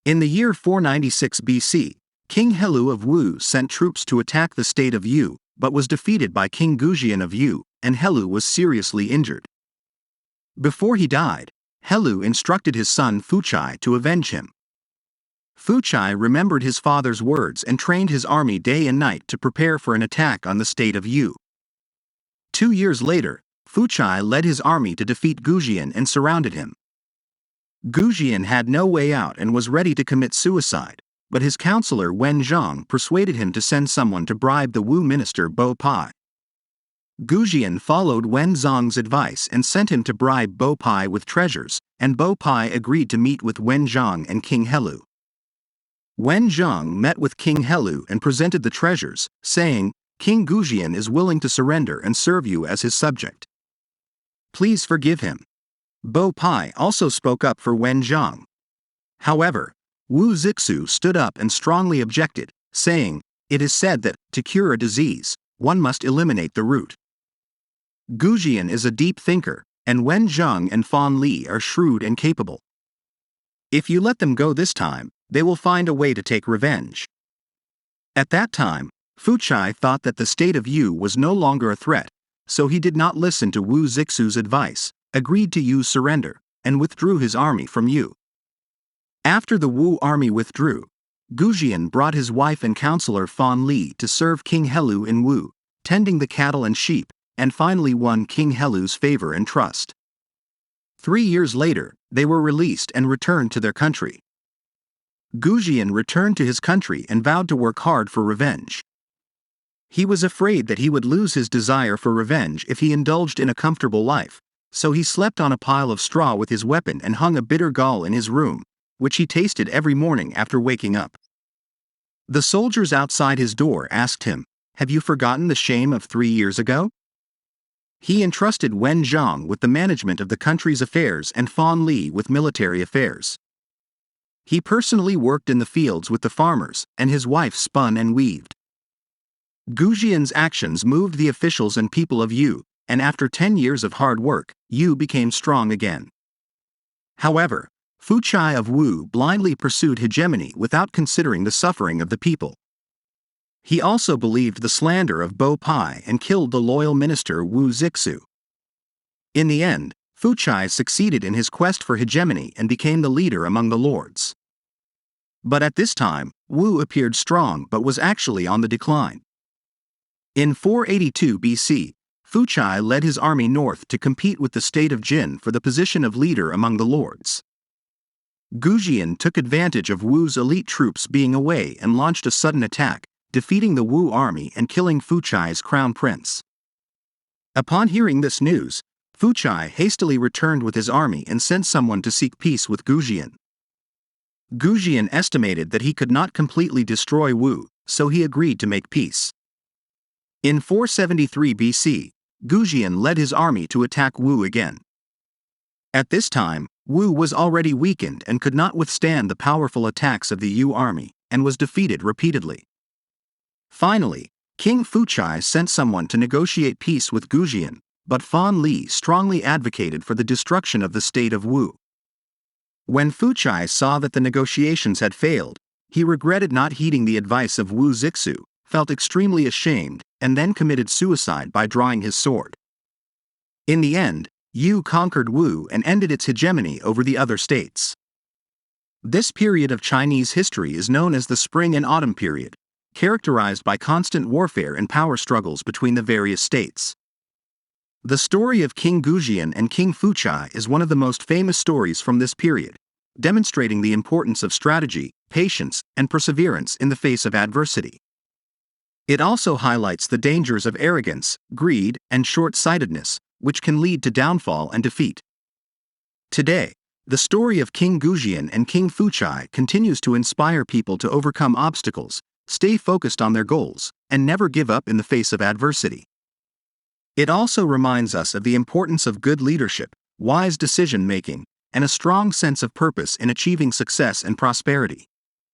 In the year 496 BC, King Helu of Wu sent troops to attack the state of Yu, but was defeated by King Gujian of Yu, and Helu was seriously injured. Before he died, Helu instructed his son Fuchai to avenge him. Fuchai remembered his father's words and trained his army day and night to prepare for an attack on the state of Yu. 2 years later, Fuchai led his army to defeat Gujian and surrounded him. Gujian had no way out and was ready to commit suicide, but his counselor Wen Zhang persuaded him to send someone to bribe the Wu minister Bo Pai. Gujian followed Wen Zhang's advice and sent him to bribe Bo Pai with treasures, and Bo Pai agreed to meet with Wen Zhang and King Helu. Wen Zhang met with King Helu and presented the treasures, saying, "King Gujian is willing to surrender and serve you as his subject. Please forgive him." Bo Pai also spoke up for Wen Zhang. However, Wu Zixu stood up and strongly objected, saying, "It is said that, to cure a disease, one must eliminate the root. Gujian is a deep thinker, and Wen Zhang and Fan Li are shrewd and capable. If you let them go this time, they will find a way to take revenge." At that time, Fuchai thought that the state of Yu was no longer a threat, so he did not listen to Wu Zixu's advice, agreed to Yu's surrender, and withdrew his army from Yu. After the Wu army withdrew, Gujian brought his wife and counselor Fan Li to serve King Helu in Wu, tending the cattle and sheep, and finally won King Helu's favor and trust. 3 years later, they were released and returned to their country. Gujian returned to his country and vowed to work hard for revenge. He was afraid that he would lose his desire for revenge if he indulged in a comfortable life, so he slept on a pile of straw with his weapon and hung a bitter gall in his room, which he tasted every morning after waking up. The soldiers outside his door asked him, "Have you forgotten the shame of 3 years ago?" He entrusted Wen Zhang with the management of the country's affairs and Fan Li with military affairs. He personally worked in the fields with the farmers, and his wife spun and weaved. Gujian's actions moved the officials and people of Yu, and after 10 years of hard work, Yu became strong again. However, Fuchai of Wu blindly pursued hegemony without considering the suffering of the people. He also believed the slander of Bo Pai and killed the loyal minister Wu Zixu. In the end, Fuchai succeeded in his quest for hegemony and became the leader among the lords. But at this time, Wu appeared strong but was actually on the decline. In 482 BC, Fuchai led his army north to compete with the state of Jin for the position of leader among the lords. Gujian took advantage of Wu's elite troops being away and launched a sudden attack, defeating the Wu army and killing Fuchai's crown prince. Upon hearing this news, Fuchai hastily returned with his army and sent someone to seek peace with Gujian. Gujian estimated that he could not completely destroy Wu, so he agreed to make peace. In 473 BC, Gujian led his army to attack Wu again. At this time, Wu was already weakened and could not withstand the powerful attacks of the Yu army, and was defeated repeatedly. Finally, King Fuchai sent someone to negotiate peace with Gujian, but Fan Li strongly advocated for the destruction of the state of Wu. When Fuchai saw that the negotiations had failed, he regretted not heeding the advice of Wu Zixu, felt extremely ashamed, and then committed suicide by drawing his sword. In the end, Yu conquered Wu and ended its hegemony over the other states. This period of Chinese history is known as the Spring and Autumn period, characterized by constant warfare and power struggles between the various states. The story of King Gujian and King Fuchai is one of the most famous stories from this period, demonstrating the importance of strategy, patience, and perseverance in the face of adversity. It also highlights the dangers of arrogance, greed, and short-sightedness, which can lead to downfall and defeat. Today, the story of King Gujian and King Fuchai continues to inspire people to overcome obstacles, stay focused on their goals, and never give up in the face of adversity. It also reminds us of the importance of good leadership, wise decision-making, and a strong sense of purpose in achieving success and prosperity.